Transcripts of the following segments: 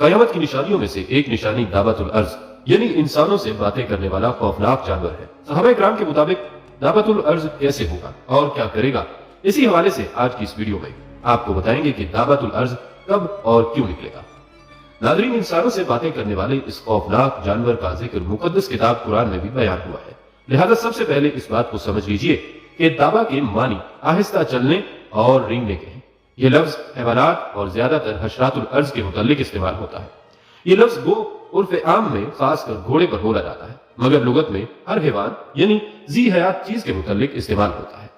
قیامت کی نشانیوں میں سے ایک نشانی دابۃ الارض یعنی انسانوں سے باتیں کرنے والا خوفناک جانور ہے۔ صحابہ کرام کے مطابق دابۃ الارض کیسے ہوگا اور کیا کرے گا، اسی حوالے سے آج کی اس ویڈیو میں آپ کو بتائیں گے کہ دابۃ الارض کب اور کیوں نکلے گا۔ ناظرین، انسانوں سے باتیں کرنے والے اس خوفناک جانور کا ذکر مقدس کتاب قرآن میں بھی بیان ہوا ہے، لہذا سب سے پہلے اس بات کو سمجھ لیجئے کہ دابا کے معنی آہستہ چلنے اور رینگنے کے ہیں۔ یہ لفظ حیوانات اور زیادہ تر حشرات الارض کے متعلق استعمال ہوتا ہے۔ یہ لفظ گو عرف عام میں خاص کر گھوڑے پر بولا جاتا ہے، مگر لغت میں ہر حیوان یعنی ذی حیات چیز کے متعلق استعمال ہوتا ہے۔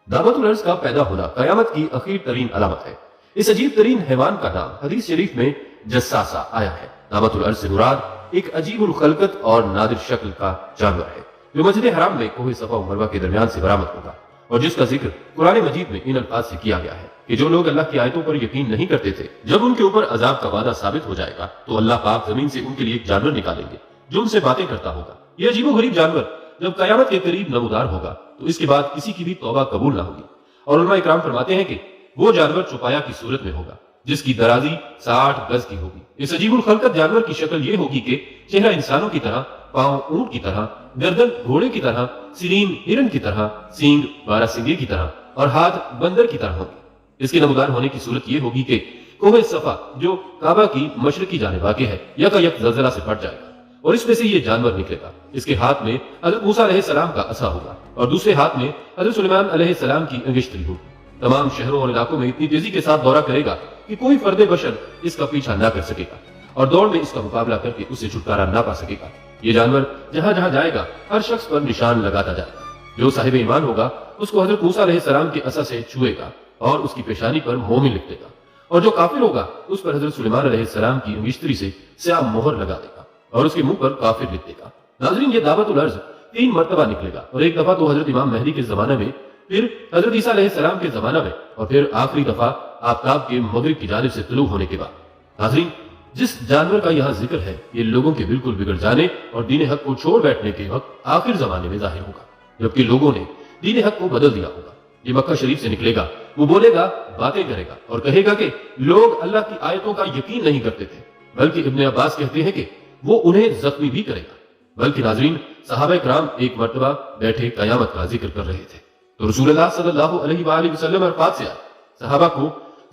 دابۃ الارض کا پیدا ہونا قیامت کی اخیر ترین علامت ہے۔ اس عجیب ترین حیوان کا نام حدیث شریف میں جساسہ آیا ہے۔ دابۃ الارض سے مراد ایک عجیب الخلقت اور نادر شکل کا جانور ہے جو مسجد حرام میں کوہ صفا و مروہ کے درمیان سے برآمد ہوگا، اور جس کا ذکر قرآن مجید میں ان الفاظ سے کیا گیا ہے کہ جو لوگ اللہ کی آیتوں پر یقین نہیں کرتے تھے، جب ان کے اوپر عذاب کا وعدہ ثابت ہو جائے گا تو اللہ پاک زمین سے ان کے لیے ایک جانور نکالیں گے جو ان سے باتیں کرتا ہوگا۔ یہ عجیب و غریب جانور جب قیامت کے قریب نمودار ہوگا تو اس کے بعد کسی کی بھی توبہ قبول نہ ہوگی، اور علماء اکرام فرماتے ہیں کہ وہ جانور چوپایا کی صورت میں ہوگا جس کی درازی 60 گز کی ہوگی۔ اس عجیب الخلقت جانور کی شکل یہ ہوگی کہ چہرہ انسانوں کی طرح، پاؤں اونٹ کی طرح، گردن گھوڑے کی طرح، سرین ہرن کی طرح، سینگ بارہ سنگے کی طرح اور ہاتھ بندر کی طرح ہوں گے۔ اس کے نمودار ہونے کی صورت یہ ہوگی کہ کوہ صفا جو کعبہ کی مشرقی جانب واقع ہے یکایک زلزلہ سے پھٹ جائے گا اور اس میں سے یہ جانور نکلے گا۔ اس کے ہاتھ میں حضرت موسیٰ علیہ السلام کا عصا ہوگا اور دوسرے ہاتھ میں حضرت سلیمان علیہ السلام کی انگشتری ہوگی۔ تمام شہروں اور علاقوں میں اتنی تیزی کے ساتھ دورہ کرے گا کہ کوئی فرد بشر اس کا پیچھا نہ کر سکے گا اور دوڑ میں اس کا مقابلہ کر کے اسے چھٹکارا نہ پا سکے گا۔ یہ جانور جہاں جہاں جائے گا ہر شخص پر نشان لگاتا جائے گا۔ جو صاحب ایمان ہوگا اس کو حضرت موسیٰ علیہ السلام کے عصا سے چھوئے گا اور اس کی پیشانی پر مومن لکھ دے گا، اور جو کافر ہوگا اس پر حضرت سلیمان علیہ السلام کی انگشتری سے سیاہ مہر لگا دے گا اور اس کے منہ پر کافر لکھ دے گا۔ ناظرین، یہ دعوت الارض 3 مرتبہ نکلے گا، اور ایک دفعہ تو حضرت امام مہدی کے زمانہ میں، پھر حضرت عیسیٰ علیہ السلام کے زمانہ میں، اور پھر آخری دفعہ آفتاب کے مغرب کی جانب سے طلوع ہونے کے بعد۔ ناظرین، جس جانور کا یہاں ذکر ہے یہ لوگوں کے بالکل بگڑ جانے اور دین حق کو چھوڑ بیٹھنے کے وقت آخر زمانے میں ظاہر ہوگا، جبکہ لوگوں نے دین حق کو بدل دیا ہوگا۔ یہ مکہ شریف سے نکلے گا، وہ بولے گا، باتیں کرے گا اور کہے گا کہ لوگ اللہ کی آیتوں کا یقین نہیں کرتے تھے، بلکہ ابن عباس کہتے ہیں کہ وہ انہیں زخمی بھی کرے گا۔ بلکہ ناظرین، صحابہ کرام ایک مرتبہ بیٹھے قیامت کا ذکر کر رہے تھے تو رسول اللہ صلی اللہ علیہ وآلہ وسلم عرفات سے آئے، صحابہ کو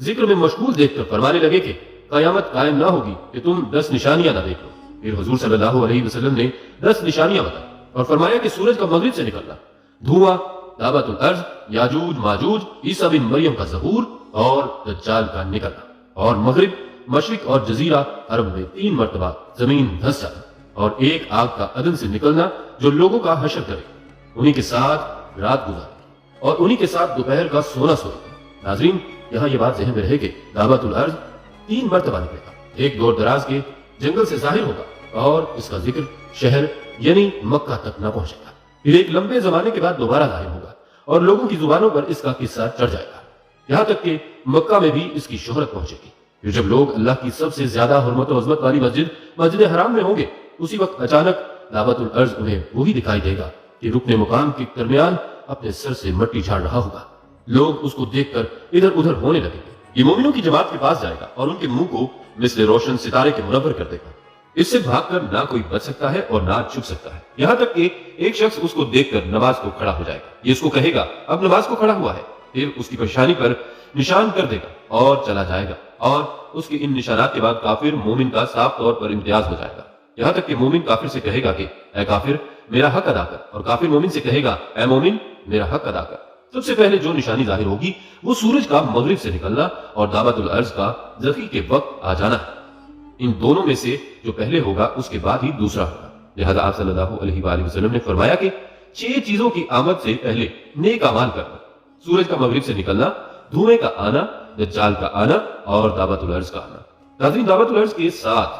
ذکر میں مشغول دیکھ کر فرمانے لگے کہ قیامت قائم نہ ہوگی کہ تم 10 نشانیاں نہ دیکھ لو۔ پھر حضور صلی اللہ علیہ وسلم نے 10 نشانیاں بتائی اور فرمایا کہ سورج کا مغرب سے نکلنا، دھواں، دعوت الارض، یاجوج ماجوج، عیسیٰ بن مریم کا ظہور اور دجال کا نکلنا، اور مغرب، مشرق اور جزیرہ عرب میں 3 مرتبہ زمین دھس جانا، اور ایک آگ کا عدن سے نکلنا جو لوگوں کا حشر کرے، انہی کے ساتھ رات گزارے اور انہی کے ساتھ دوپہر کا سونا سوئے۔ ناظرین، یہاں یہ بات ذہن میں رہے کہ دعوت الارض 3 مرتبہ نکلے گا، ایک دور دراز کے جنگل سے ظاہر ہوگا اور اس کا ذکر شہر یعنی مکہ تک نہ پہنچے گا، پھر ایک لمبے زمانے کے بعد دوبارہ ظاہر ہوگا اور لوگوں کی زبانوں پر اس کا قصہ چڑھ جائے گا، یہاں تک کہ مکہ میں بھی اس کی شہرت پہنچے گی۔ پھر جب لوگ اللہ کی سب سے زیادہ حرمت و عظمت والی مسجد حرام میں ہوں گے، اسی وقت اچانک دعوت الارض انہیں وہی دکھائی دے گا کہ رکن مقام کے درمیان اپنے سر سے مٹی جھاڑ رہا ہوگا۔ لوگ اس کو دیکھ کر ادھر ادھر ہونے لگیں گے۔ یہ مومنوں کی جماعت کے پاس جائے گا اور ان کے منہ کو مثل روشن ستارے کے منور کر دے گا، اس سے بھاگ کر نہ کوئی بچ سکتا ہے اور نہ چھپ سکتا ہے، یہاں تک کہ ایک شخص اس کو دیکھ کر نماز کو کھڑا ہو جائے گا، یہ اس کو کہے گا اب نماز کو کھڑا ہوا ہے، پھر اس کی پیشانی پر نشان کر دے گا اور چلا جائے گا، اور اس کے ان نشانات کے بعد کافر مومن کا صاف طور پر امتیاز ہو جائے گا، یہاں تک کہ مومن کافر سے کہے گا کہ اے کافر میرا حق ادا کر، اور کافر مومن سے کہے گا اے مومن میرا حق ادا کر۔ سب سے پہلے جو نشانی ظاہر ہوگی وہ سورج کا مغرب سے نکلنا اور دعوت الارض کا زخی کے وقت آ جانا ہے۔ ان دونوں میں سے جو پہلے ہوگا اس کے بعد ہی دوسرا ہوگا، لہذا آپ صلی اللہ علیہ وآلہ وسلم نے فرمایا کہ 6 چیزوں کی آمد سے پہلے نیک اعمال کرنا، سورج کا مغرب سے نکلنا، دھوئیں کا آنا، دجال کا آنا اور دعوت الارض کا آنا۔ ناظرین، دعوت الارض کے ساتھ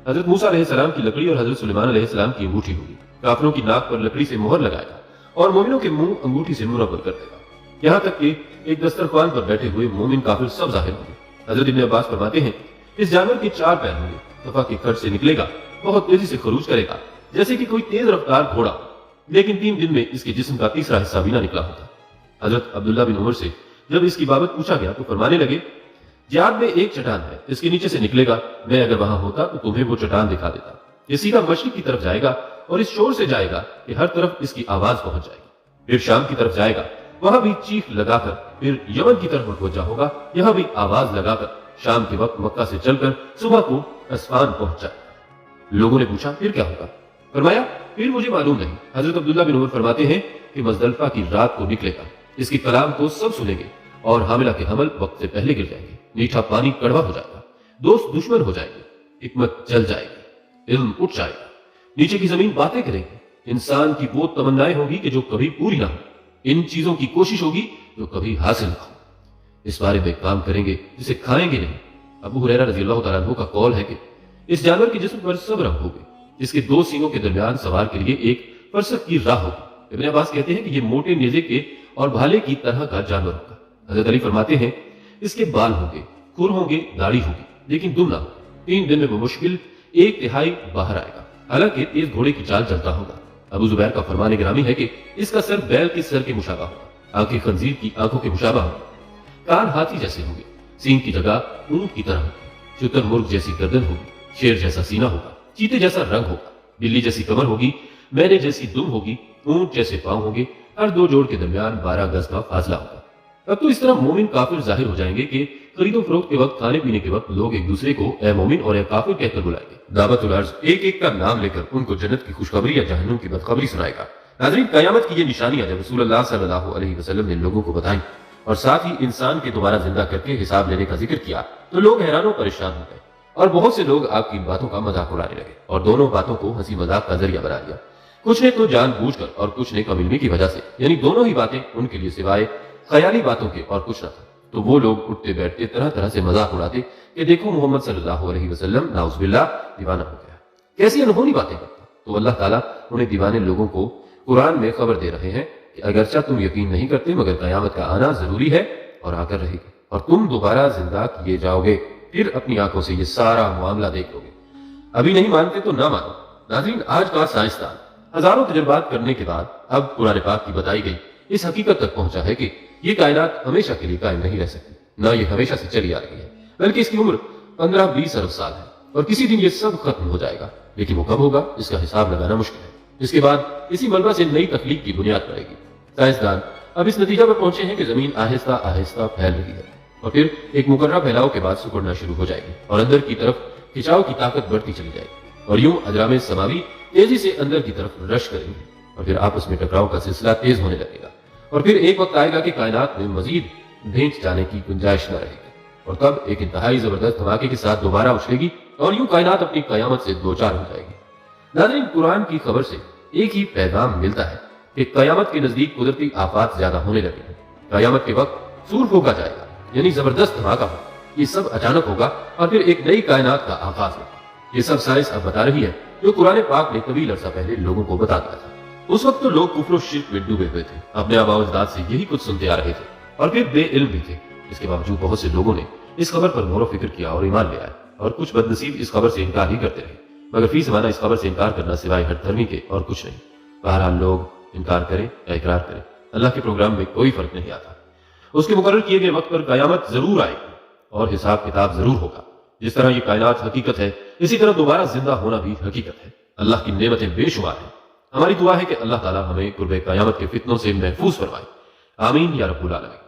حضرت موسیٰ علیہ السلام کی لکڑی اور حضرت سلیمان علیہ السلام کی انگوٹھی ہوگی، کافروں کی ناک پر لکڑی سے مہر لگائے گا اور مومنوں کے منہ انگوٹھی سے منور کر دے گا، یہاں تک کہ ایک دسترخوان پر بیٹھے ہوئے مومن کافر سب ظاہر ہوں گے۔ حضرت ابن عباس فرماتے ہیں اس جانور کے 4 پیر ہوں گے، صفا کے کھڈ سے نکلے گا، بہت تیزی سے خروج کرے گا جیسے کہ کوئی تیز رفتار گھوڑا، لیکن 3 دن میں اس کے جسم کا تیسرا حصہ بھی نہ نکلا ہوتا۔ حضرت عبداللہ بن عمر سے جب اس کی بابت پوچھا گیا تو فرمانے لگے جہاد میں ایک چٹان ہے، اس کے نیچے سے نکلے گا، میں اگر وہاں ہوتا تو تمہیں وہ چٹان دکھا دیتا۔ یہ سیدھا مشرق کی طرف جائے گا اور اس شور سے جائے گا کہ ہر طرف اس کی آواز پہنچ جائے گی۔ پھر شام کی طرف جائے گا، وہاں بھی چیخ لگا کر پھر یمن کی طرف متوجہ ہوگا، یہاں بھی آواز لگا کر شام کے وقت مکہ سے چل کر صبح کو اسفان پہنچ جائے گا۔ لوگوں نے پوچھا پھر کیا ہوگا؟ فرمایا پھر مجھے معلوم نہیں۔ حضرت عبداللہ بن عمر فرماتے ہیں کہ مزدلفہ کی رات کو نکلے گا، اس کے کلام کو سب سنیں گے اور حاملہ کے حمل وقت سے پہلے گر جائیں گے، میٹھا پانی کڑوا ہو جائے گا، دوست دشمن ہو جائیں گے، حکمت چل جائے گی، علم اٹھ جائے گا، نیچے کی زمین باتیں کرے گی، انسان کی وہ تمنائیں ہوگی کہ جو کبھی پوری نہ ہو، ان چیزوں کی کوشش ہوگی جو کبھی حاصل نہ ہو۔ اس بارے میں کام کریں گے جسے کھائیں گے نہیں۔ ابو ہریرہ رضی اللہ تعالیٰ عنہ کا قول ہے کہ اس جانور کے جسم پر سب رنگ ہوگے، اس کے دو سینگوں کے درمیان سوار کے لیے ایک فرسخ کی راہ ہوگی۔ ابن عباس کہتے ہیں کہ یہ موٹے نیزے کے اور بھالے کی طرح کا جانور ہوگا۔ حضرت علی فرماتے ہیں اس کے بال ہوں گے، کھر ہوں گے، داڑھی ہوگی، لیکن دم نہ ہو۔ 3 دن میں بمشکل 1/3 باہر آئے گا، حالانکہ تیز گھوڑے کی چال چلتا ہوگا۔ ابو زبیر کا فرمان گرامی ہے کہ اس کا سر بیل کے سر کے مشابہ ہوگا، آنکھیں خنزیر کی آنکھوں کے مشابہ ہوں گی، کان ہاتھی جیسے ہوں گے، سینگ کی جگہ اونٹ کی طرح ہوگی، شتر مرغ جیسی گردن ہوگی، شیر جیسا سینہ ہوگا، چیتے جیسا رنگ ہوگا، بلی جیسی کمر ہوگی، مینے جیسی دم ہوگی، اونٹ جیسے پاؤں ہوں گے، ہر 2 جوڑ کے درمیان 12 گز کا فاصلہ ہوگا۔ اب تو اس طرح مومن کافر ظاہر ہو جائیں گے کہ خرید و فروخت کے وقت، کھانے پینے کے وقت لوگ ایک دوسرے کو اے مومن اور اے کافر کہہ کر بلائیں گے۔ دعوت العرض ایک ایک کا نام لے کر ان کو جنت کی خوشخبری یا جہنم کی بدخبری سنائے گا۔ ناظرین، قیامت کی یہ نشانیاں جب رسول اللہ صلی اللہ علیہ وسلم نے لوگوں کو بتائیں اور ساتھ ہی انسان کے دوبارہ زندہ کر کے حساب لینے کا ذکر کیا تو لوگ حیران و پریشان ہو گئے، اور بہت سے لوگ آپ کی ان باتوں کا مذاق اڑانے لگے اور دونوں باتوں کو ہنسی مذاق کا ذریعہ بنا لیا۔ کچھ نے تو جان بوجھ کر اور کچھ نے کم علمی کی وجہ سے، یعنی دونوں ہی باتیں ان کے لیے سوائے خیالی باتوں کے اور کچھ نہ تھا، تو وہ لوگ اٹھتے بیٹھتے طرح طرح سے مذاق اڑاتے کہ دیکھو محمد صلی اللہ علیہ وسلم نعوذ باللہ دیوانہ ہو گیا، کیسی انہونی باتیں کرتا۔ تو اللہ تعالیٰ انہیں دیوانے لوگوں کو قرآن میں خبر دے رہے ہیں کہ اگرچہ تم یقین نہیں کرتے مگر قیامت کا آنا ضروری ہے اور آ کر رہے گی، اور تم دوبارہ زندہ کیے جاؤ گے، پھر اپنی آنکھوں سے یہ سارا معاملہ دیکھ لو گے۔ ابھی نہیں مانتے تو نہ مانو۔ ناظرین، آج کا سائنسدان ہزاروں تجربات کرنے کے بعد اب قرآن پاک کی بتائی گئی اس حقیقت تک پہنچا ہے کہ یہ کائنات ہمیشہ کے لیے قائم نہیں رہ سکتی، نہ یہ ہمیشہ سے چلی آ رہی ہے، بلکہ اس کی عمر 15-20 ارب سال ہے، اور کسی دن یہ سب ختم ہو جائے گا، لیکن وہ کب ہوگا اس کا حساب لگانا مشکل ہے۔ اس کے بعد اسی ملبہ سے نئی تخلیق کی بنیاد پڑے گی۔ سائنسدان اب اس نتیجہ پر پہنچے ہیں کہ زمین آہستہ آہستہ پھیل رہی ہے، اور پھر ایک مقررہ پھیلاؤ کے بعد سکڑنا شروع ہو جائے گی، اور اندر کی طرف کھچاؤ کی طاقت بڑھتی چلی جائے گی، اور یوں اجرام سماوی تیزی سے اندر کی طرف رش کریں گے، اور پھر آپس میں ٹکراؤ کا سلسلہ تیز ہونے لگے گا، اور پھر ایک وقت آئے گا کہ کائنات میں مزید بھیج جانے کی گنجائش نہ رہے گی، اور تب ایک انتہائی زبردست دھماکے کے ساتھ دوبارہ اچھلے گی، اور یوں کائنات اپنی قیامت سے دوچار ہو جائے گی۔ ناظرین، قرآن کی خبر سے ایک ہی پیغام ملتا ہے کہ قیامت کے نزدیک قدرتی آفات زیادہ ہونے لگے ہیں، قیامت کے وقت سور پھونکا جائے گا، یعنی زبردست دھماکہ ہوگا، یہ سب اچانک ہوگا، اور پھر ایک نئی کائنات کا آغاز ہوگا۔ یہ سب سائنس اب بتا رہی ہے جو قرآن پاک نے طویل عرصہ پہلے لوگوں کو بتا دیا تھا۔ اس وقت تو لوگ کفر و شرک میں ڈوبے ہوئے تھے، اپنے آباء و اجداد سے یہی کچھ سنتے آ رہے تھے، اور پھر بے علم بھی تھے۔ اس کے باوجود بہت سے لوگوں نے اس خبر پر غور و فکر کیا اور ایمان لے آئے، اور کچھ بد نصیب اس خبر سے انکار ہی کرتے رہے، مگر فی زمانہ اس خبر سے انکار کرنا سوائے ہٹ دھرمی کے اور کچھ نہیں۔ بہرحال لوگ انکار کریں یا اقرار کریں، اللہ کے پروگرام میں کوئی فرق نہیں آتا۔ اس کے مقرر کیے گئے وقت پر قیامت ضرور آئے گی اور حساب کتاب ضرور ہوگا۔ جس طرح یہ کائنات حقیقت ہے، اسی طرح دوبارہ زندہ ہونا بھی حقیقت ہے۔ اللہ کی نعمتیں بے شمار ہیں۔ ہماری دعا ہے کہ اللہ تعالی ہمیں قرب قیامت کے فتنوں سے محفوظ فرمائے۔ آمین یا رب العالمین۔